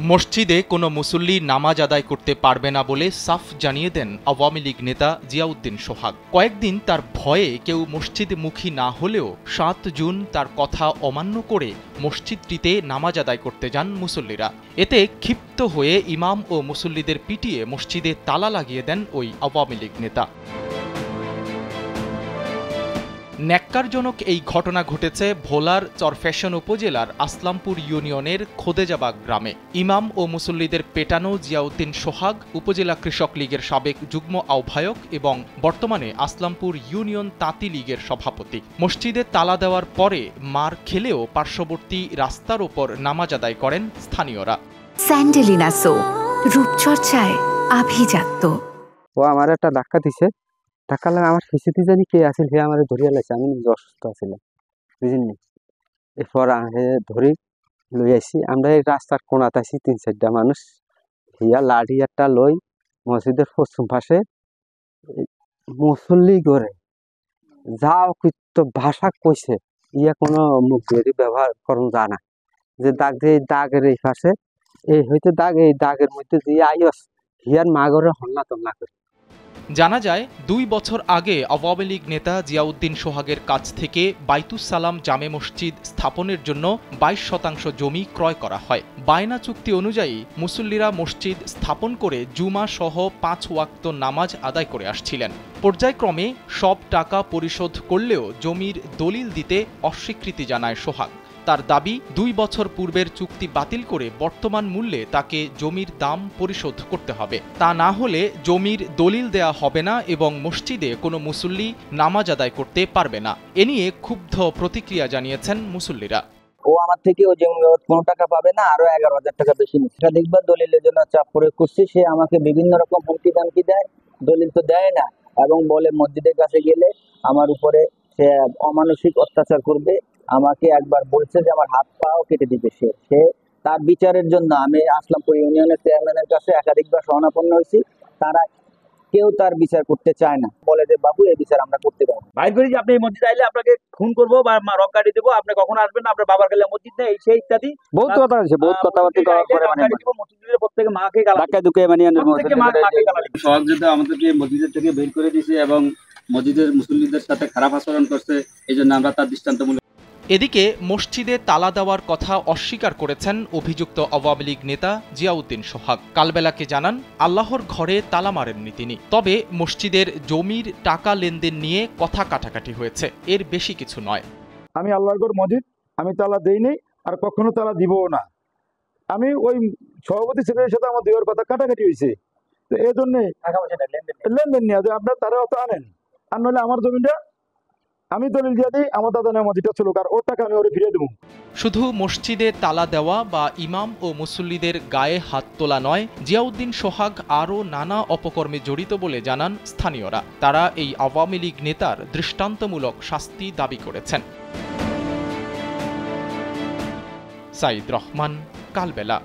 মসজিদে কোনো মুসল্লি নামাজ আদায় করতে পারবে না বলে সাফ জানিয়ে দেন আওয়ামী লীগ নেতা জিয়াউদ্দিন সোহাগ। কয়েকদিন তার ভয়ে কেউ মসজিদমুখী না হলেও ৭ জুন তার কথা অমান্য করে মসজিদটিতে নামাজ আদায় করতে যান মুসল্লিরা। এতে ক্ষিপ্ত হয়ে ইমাম ও মুসল্লিদের পিটিয়ে মসজিদে তালা লাগিয়ে দেন ওই আওয়ামী লীগ নেতা। ন্যাক্কারজনক এই ঘটনা ঘটেছে ভোলার চরফ্যাশন উপজেলার আসলামপুর ইউনিয়নের খোদেজাবাগ গ্রামে। ইমাম ও মুসল্লিদের পেটানো জিয়াউদ্দিন সোহাগ উপজেলা কৃষক লীগের সাবেক যুগ্ম আহ্বায়ক এবং বর্তমানে আসলামপুর ইউনিয়ন তাঁতি লীগের সভাপতি। মসজিদে তালা দেওয়ার পরে মার খেলেও পার্শ্ববর্তী রাস্তার ওপর নামাজ আদায় করেন স্থানীয়রা। স্যান্ডেলিনা সো, রূপচর্চায় আভিজাত্য। ও আমার একটা ধাক্কা দিছে, ধাক্কা লাগে আমার শিশুটি জানি কে আসিল, হে আমার ধরিয়া লাইছে। আমি নিজে অসুস্থ আছিলাম, বুঝলি। এরপর আমি ধরি লই আসি। আমরা এই রাস্তার কোনাতে আসি ৩-৪টা মানুষ, হিয়া লাঠি একটা লই মসজিদের পশ্চিম পাশে মুসল্লি করে যাও কিন্তু ভাষা কইছে, ইয়া কোনো মুখ দিয়ে ব্যবহার করুন জানা যে দাগ দিয়ে দাগের এই পাশে এই হইতে দাগ, এই দাগের মধ্যে দিয়ে আইস হিয়ার মাগরে হল্লা তল্লা করে। জানা যায় ২ বছর আগে আওয়ামী লীগ নেতা জিয়াউদ্দিন সোহাগের কাছ থেকে বাইতুস সালাম জামে মসজিদ স্থাপনের জন্য ২২% জমি ক্রয় করা হয়। বায়না চুক্তি অনুযায়ী মুসল্লিরা মসজিদ স্থাপন করে জুমা সহ ৫ ওয়াক্ত নামাজ আদায় করে আসছিলেন। পর্যায়ক্রমে সব টাকা পরিশোধ করলেও জমির দলিল দিতে অস্বীকৃতি জানায় সোহাগ। তার দাবি ২ বছর পূর্বের চুক্তি বাতিল করে বর্তমান মূল্যে তাকে জমির দাম পরিশোধ করতে হবে। তা না হলে জমির দলিল দেয়া হবে না এবং মসজিদে কোনো মুসল্লি নামাজ আদায় করতে পারবে না। এ নিয়ে ক্ষুব্ধ প্রতিক্রিয়া জানিয়েছেন মুসল্লিরা। ও আমার থেকে ওই জমি বাবদ কোনো টাকা পাবে না, আরো ১১,০০০ টাকা বেশি নিচ্ছে। সেটা দেখবার দলিলের জন্য চাপ প্রয়োগ করছে। সে আমাকে বিভিন্ন রকম হুমকি দামকি দেয়, দলিল তো দেয় না, এবং বলে মসজিদের কাছে গেলে আমার উপরে সে অমানসিক অত্যাচার করবে। আমাকে একবার বলছে যে আমার হাত পাও কেটে দিবে। সে তার বিচারের জন্য আমি আসলামপুর ইউনিয়নের চেয়ারম্যানের কাছে একাধিকবার শরণাপন্ন হয়েছি। তারা কেউ তার বিচার করতে চায় না, বলে যে বাবু এই বিচার আমরা করতে পারবো। বাইর করি যে আপনি এই মসজিদ আইলে আপনাকে খুন করবো বা রক গাড়ি দেবো, আপনি কখন আসবেন, আপনার বাবার গেলে মসজিদ নেই, সেই ইত্যাদি বহুত কথা আছে। বহুত কথাবার্তা করার পরে মানে মসজিদের প্রত্যেকে মাকে ধাক্কা ঢুকে মানে সোহাগ যেটা আমাদেরকে মসজিদের থেকে বের করে দিয়েছে এবং মসজিদের মুসল্লিদের সাথে খারাপ আচরণ করছে, এই জন্য আমরা তার দৃষ্টান্তমূলক। এদিকে মসজিদে তালা দেওয়ার কথা অস্বীকার করেছেন অভিযুক্ত আওয়ামী লীগ নেতা জিয়াউদ্দিন সোহাগ। কালবেলাকে জানান আল্লাহর ঘরে তালা মারেননি তিনি, তবে মসজিদের জমির টাকা লেনদেন নিয়ে কথা কাটাকাটি হয়েছে, এর বেশি কিছু নয়। আমি আল্লাহর ঘর মসজিদ আমি তালা দেইনি, আর কখনো তালা দিবও না। আমি ওই সভাপতি সেক্রেটারির সাথে আমার দুইয়ের কথা কাটাকাটি হয়েছে, তো এই জন্য লেনদেন নিয়ে যে আপনার তারা অত আনেন, আর নইলে আমার জমিটা আমি দলিল দিয়ে দিই, আমার দাদা নেওয়া মসজিদটা চলুক, আর ওর টাকা আমি ওরে ফিরিয়ে দেবো। শুধু মসজিদে তালা দেওয়া বা ইমাম ও মুসল্লিদের গায়ে হাত তোলা নয়, জিয়াউদ্দিন সোহাগ আরও নানা অপকর্মে জড়িত বলে জানান স্থানীয়রা। তারা এই আওয়ামী লীগ নেতার দৃষ্টান্তমূলক শাস্তি দাবি করেছেন। সাইদ রহমান, কালবেলা।